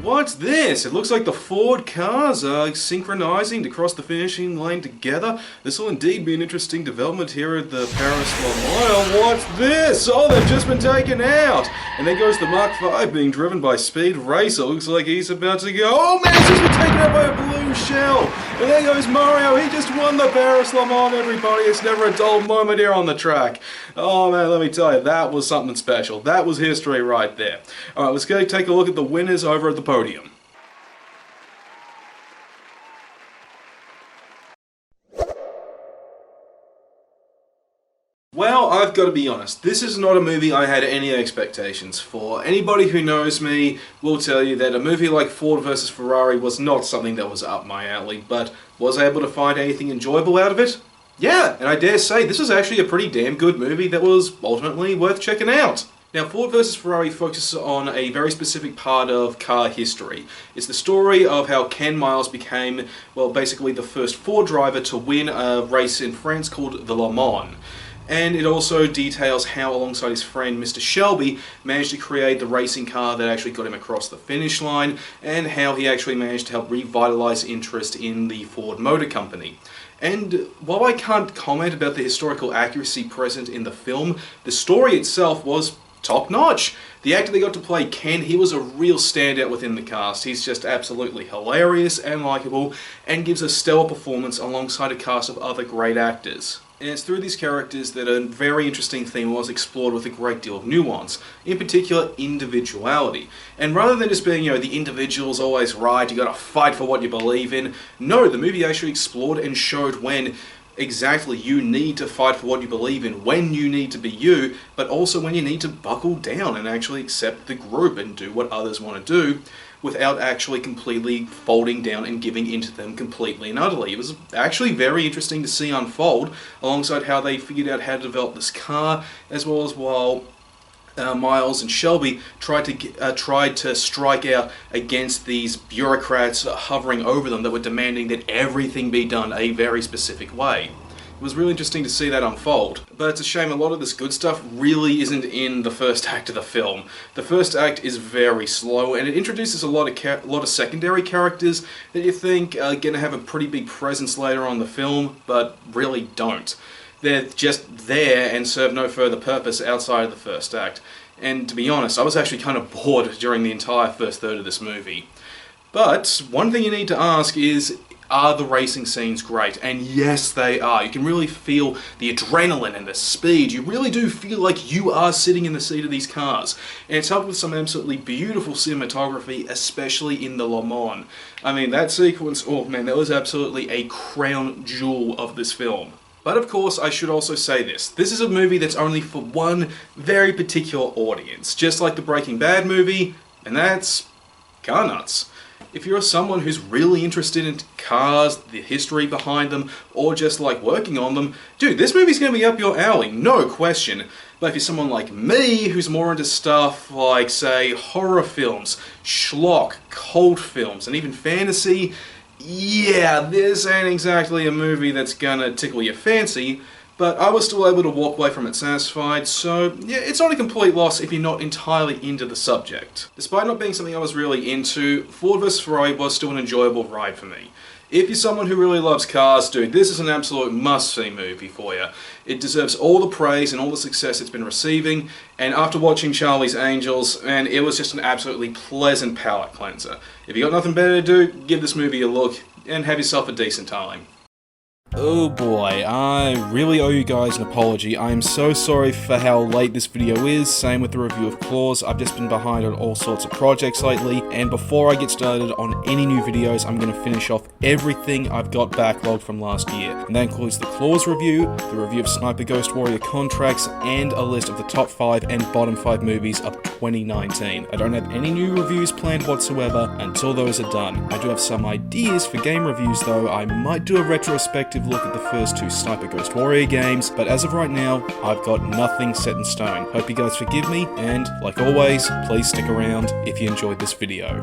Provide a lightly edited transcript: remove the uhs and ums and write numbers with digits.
What's this? It looks like the Ford cars are synchronizing to cross the finishing line together. This will indeed be an interesting development here at the Paris Le Mans. What's this? Oh, they've just been taken out! And there goes the Mark V being driven by Speed Racer. Looks like he's about to go. Oh man, he's just been taken out by a blue shell! And there goes Mario. He just won the Paris Le Mans, everybody. It's never a dull moment here on the track. Oh man, let me tell you, that was something special. That was history right there. Alright, let's go take a look at the winners over at the podium. Well, I've got to be honest, this is not a movie I had any expectations for. Anybody who knows me will tell you that a movie like Ford vs Ferrari was not something that was up my alley, but was I able to find anything enjoyable out of it? Yeah, and I dare say this was actually a pretty damn good movie that was ultimately worth checking out. Now, Ford vs Ferrari focuses on a very specific part of car history. It's the story of how Ken Miles became, well, basically the first Ford driver to win a race in France called the Le Mans. And it also details how, alongside his friend Mr. Shelby, managed to create the racing car that actually got him across the finish line, and how he actually managed to help revitalize interest in the Ford Motor Company. And while I can't comment about the historical accuracy present in the film, the story itself was top-notch. The actor that got to play Ken, he was a real standout within the cast. He's just absolutely hilarious and likeable, and gives a stellar performance alongside a cast of other great actors. And it's through these characters that a very interesting theme was explored with a great deal of nuance, in particular individuality. And rather than just being, the individual's always right, you gotta fight for what you believe in, no, the movie actually explored and showed when exactly you need to fight for what you believe in, when you need to be you, but also when you need to buckle down and actually accept the group and do what others want to do, without actually completely folding down and giving into them completely and utterly. It was actually very interesting to see unfold, alongside how they figured out how to develop this car, as well as while Miles and Shelby tried to strike out against these bureaucrats hovering over them that were demanding that everything be done a very specific way. It was really interesting to see that unfold, but it's a shame a lot of this good stuff really isn't in the first act of the film. The first act is very slow, and it introduces a lot of secondary characters that you think are going to have a pretty big presence later on in the film, but really don't. They're just there and serve no further purpose outside of the first act. And to be honest, I was actually kind of bored during the entire first third of this movie. But one thing you need to ask is, are the racing scenes great? And yes, they are. You can really feel the adrenaline and the speed. You really do feel like you are sitting in the seat of these cars. And it's helped with some absolutely beautiful cinematography, especially in the Le Mans. I mean, that sequence, oh man, that was absolutely a crown jewel of this film. But of course, I should also say this. This is a movie that's only for one very particular audience, just like the Breaking Bad movie, and that's car nuts. If you're someone who's really interested in cars, the history behind them, or just like working on them, dude, this movie's going to be up your alley, no question. But if you're someone like me, who's more into stuff like, say, horror films, schlock, cult films, and even fantasy, yeah, this ain't exactly a movie that's gonna tickle your fancy, but I was still able to walk away from it satisfied, so yeah, it's not a complete loss if you're not entirely into the subject. Despite not being something I was really into, Ford vs Ferrari was still an enjoyable ride for me. If you're someone who really loves cars, dude, this is an absolute must-see movie for you. It deserves all the praise and all the success it's been receiving, and after watching Charlie's Angels, man, it was just an absolutely pleasant palate cleanser. If you got nothing better to do, give this movie a look, and have yourself a decent time. Oh boy, I really owe you guys an apology. I am so sorry for how late this video is, same with the review of Claws. I've just been behind on all sorts of projects lately, and before I get started on any new videos, I'm going to finish off everything I've got backlogged from last year. And that includes the Claws review, the review of Sniper Ghost Warrior Contracts, and a list of the top 5 and bottom 5 movies of 2019. I don't have any new reviews planned whatsoever until those are done. I do have some ideas for game reviews though. I might do a retrospective look at the first 2 Sniper Ghost Warrior games, but as of right now, I've got nothing set in stone. Hope you guys forgive me, and like always, please stick around if you enjoyed this video.